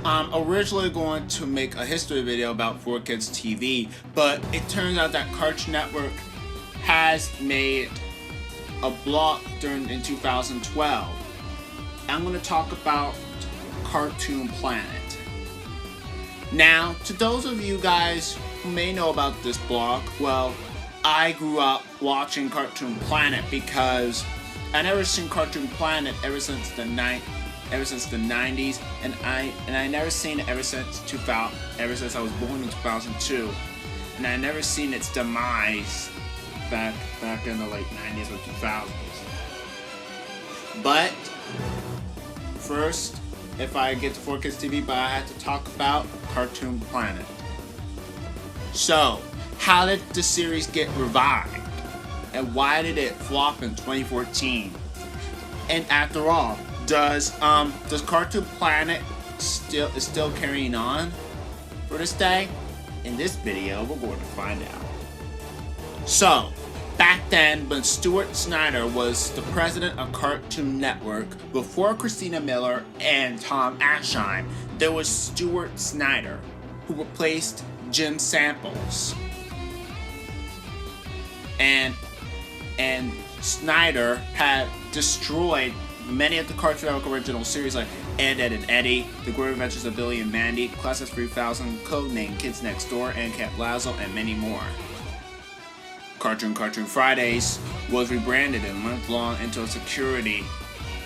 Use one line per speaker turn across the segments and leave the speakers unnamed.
I'm originally going to make a history video about 4Kids TV, but it turns out that Cartoon Network has made a block in 2012. I'm going to talk about Cartoon Planet. Now, to those of you guys who may know about this blog, well, I grew up watching Cartoon Planet because I never seen Cartoon Planet ever since the 90s, and I never seen it ever since I was born in 2002, and I never seen its demise back in the late 90s or 2000s. But first, if I get to 4Kids TV, but I had to talk about Cartoon Planet. So, how did the series get revived? And why did it flop in 2014? And after all, does Cartoon Planet still carrying on for this day? In this video, we're going to find out. So, back then, when Stuart Snyder was the president of Cartoon Network, before Christina Miller and Tom Ascheim, there was Stuart Snyder, who replaced Jim Samples. And Snyder had destroyed many of the Cartoon Network original series like Ed, Edd and Eddy, The Great Adventures of Billy and Mandy, Class of 3000, Codename Kids Next Door, and Camp Lazlo, and many more. Cartoon Fridays was rebranded and went long into a security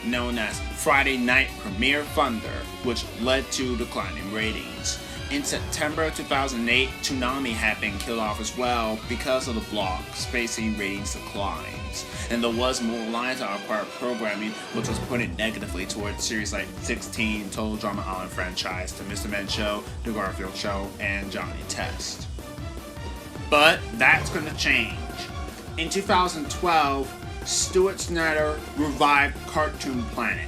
known as Friday Night Premiere Thunder, which led to declining ratings. In September 2008, Toonami had been killed off as well because of the block's facing ratings declines, and there was more reliance on acquired programming, which was putting negatively towards series like 16, Total Drama Island franchise, The Mr. Men Show, The Garfield Show, and Johnny Test. But that's going to change. In 2012, Stuart Snyder revived Cartoon Planet.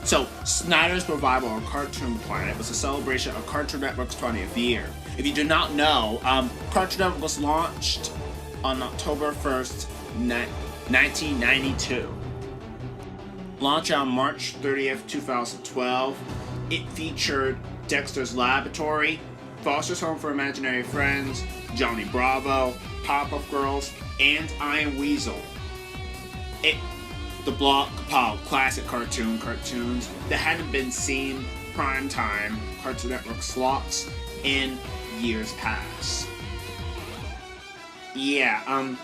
So, Snyder's revival of Cartoon Planet was a celebration of Cartoon Network's 20th year. If you do not know, Cartoon Network was launched on October 1st, 1992. Launched on March 30th, 2012, it featured Dexter's Laboratory, Foster's Home for Imaginary Friends, Johnny Bravo, Pop-Up Girls, and Iron Weasel. The block compiled classic cartoons that hadn't been seen primetime Cartoon Network slots in years past. The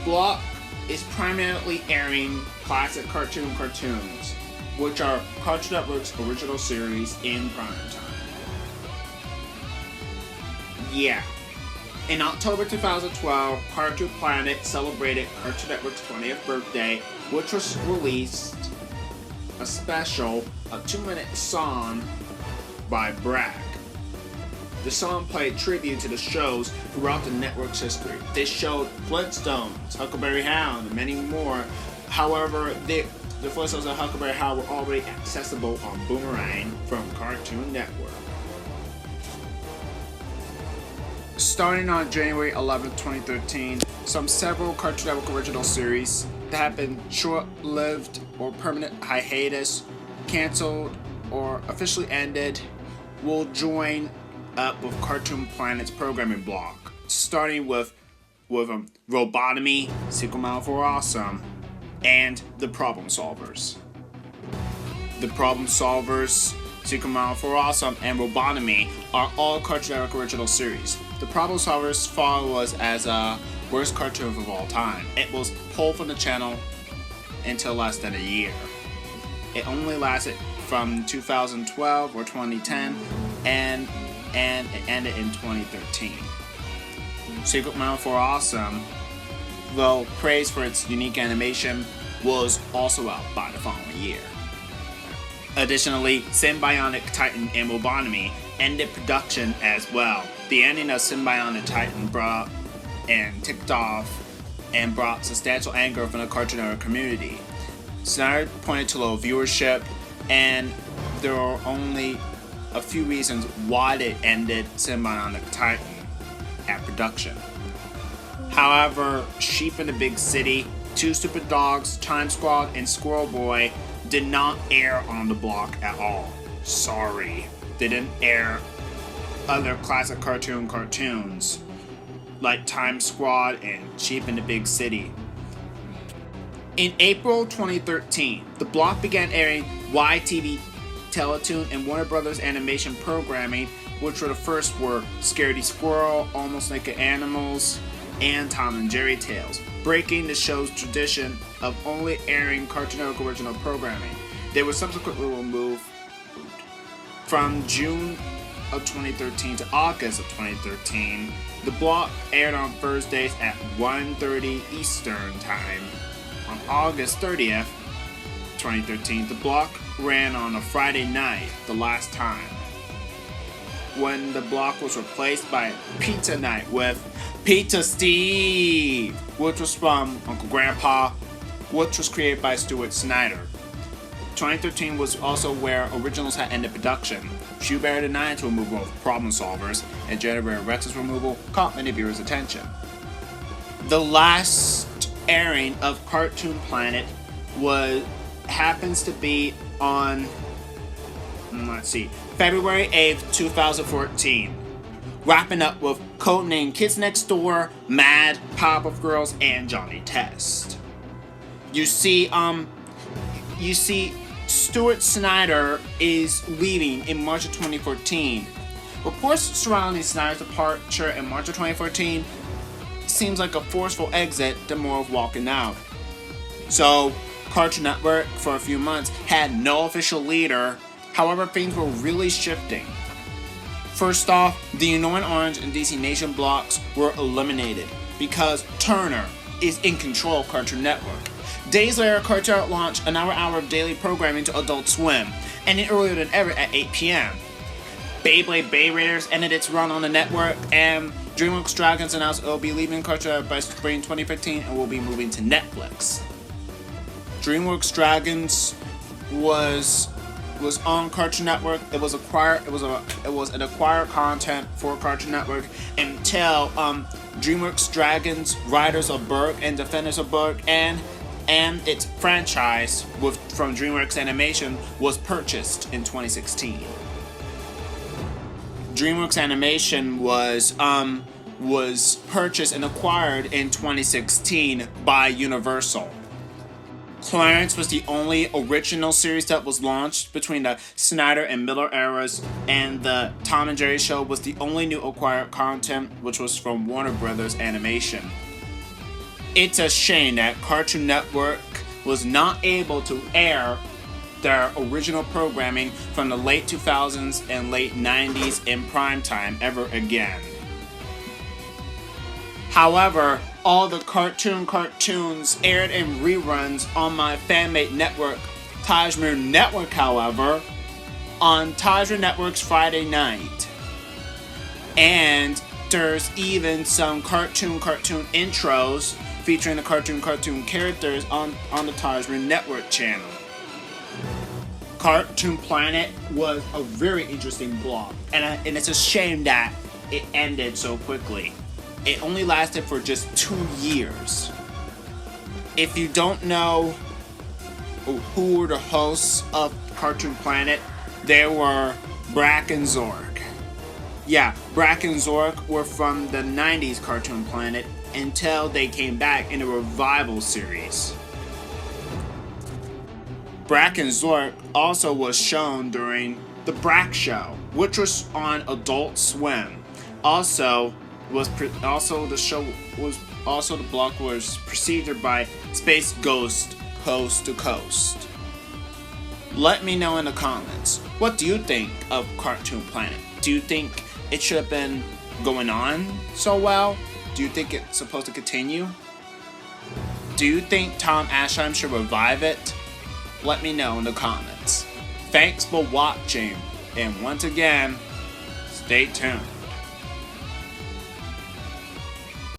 block is primarily airing classic cartoons, which are Cartoon Network's original series in primetime. In October 2012, Cartoon Planet celebrated Cartoon Network's 20th birthday, which was released a 2-minute song by Bragg. The song played tribute to the shows throughout the network's history. They showed Flintstones, Huckleberry Hound, and many more. However, the Flintstones and Huckleberry Hound were already accessible on Boomerang from Cartoon Network. Starting on January 11, 2013, several Cartoon Network original series that have been short-lived or permanent hiatus, canceled, or officially ended will join up with Cartoon Planet's programming block, starting with Robotomy, Secret Mile for Awesome, and The Problem Solvers. The Problem Solvers, Secret Mile for Awesome, and Robotomy are all Cartoon Network original series. The Problem Solvers follow us as a worst cartoon of all time. It was pulled from the channel until less than a year. It only lasted from 2012 or 2010, and it ended in 2013. Secret Mile for Awesome, though praised for its unique animation, was also out by the following year. Additionally, Symbionic Titan and Robotomy ended production as well. The ending of Symbionic Titan ticked off and brought substantial anger from the Cartoon Network community. Snyder pointed to low viewership, and there are only a few reasons why they ended Symbionic Titan at production. However, Sheep in the Big City, Two Stupid Dogs, Time Squad, and Squirrel Boy did not air on the block at all. sorry, they didn't air other classic cartoons like Time Squad and Sheep in the Big City. In April 2013, the block began airing YTV Teletoon and Warner Brothers animation programming, which were the first were Scaredy Squirrel, Almost Naked Animals, and Tom and Jerry Tales, breaking the show's tradition of only airing Cartoon Network original programming. They were subsequently removed from June of 2013 to August of 2013. The block aired on Thursdays at 1:30 Eastern Time. On August 30th, 2013, the block ran on a Friday night, the last time, when the block was replaced by Pizza Night with Pizza Steve, which was from Uncle Grandpa, which was created by Stuart Snyder. 2013 was also where originals had ended production. Shoeberry the Nine's removal of Problem Solvers and January Rex's removal caught many viewers' attention. The last airing of Cartoon Planet happens to be on, February 8th, 2014. Wrapping up with Codename Kids Next Door, Mad, Powerpuff Girls, and Johnny Test. You see, Stuart Snyder is leaving in March of 2014. Reports surrounding Snyder's departure in March of 2014 seems like a forceful exit than more of walking out. So, Cartoon Network for a few months had no official leader. However, things were really shifting. First off, the Annoying Orange and DC Nation blocks were eliminated because Turner is in control of Cartoon Network. Days later, Cartoon Network launched another hour of daily programming to Adult Swim, ending earlier than ever at 8 p.m. Beyblade Bay Raiders ended its run on the network, and DreamWorks Dragons announced it will be leaving Cartoon Network by spring 2015 and will be moving to Netflix. DreamWorks Dragons was on Cartoon Network. It was an acquired content for Cartoon Network until DreamWorks Dragons, Riders of Berg and Defenders of Berg, and its franchise from DreamWorks Animation was purchased in 2016. DreamWorks Animation was purchased and acquired in 2016 by Universal. Clarence was the only original series that was launched between the Snyder and Miller eras, and the Tom and Jerry show was the only new acquired content, which was from Warner Brothers Animation. It's a shame that Cartoon Network was not able to air their original programming from the late 2000s and late 90s in primetime ever again. However, all the cartoons aired in reruns on my fan-made network, Tajmir Network, however, on Tajmir Network's Friday night. And there's even some cartoon intros featuring the cartoon characters on the Tajmir Network channel. Cartoon Planet was a very interesting blog, and it's a shame that it ended so quickly. It only lasted for just 2 years. If you don't know who were the hosts of Cartoon Planet, they were Brack and Zork. Yeah, Brack and Zork were from the 90s Cartoon Planet until they came back in a revival series. Brack and Zork also was shown during The Brack Show, which was on Adult Swim. The blog was preceded by Space Ghost Coast to Coast. Let me know in the comments, what do you think of Cartoon Planet? Do you think it should have been going on so well? Do you think it's supposed to continue? Do you think Tom Aschheim should revive it? Let me know in the comments. Thanks for watching, and once again, stay tuned.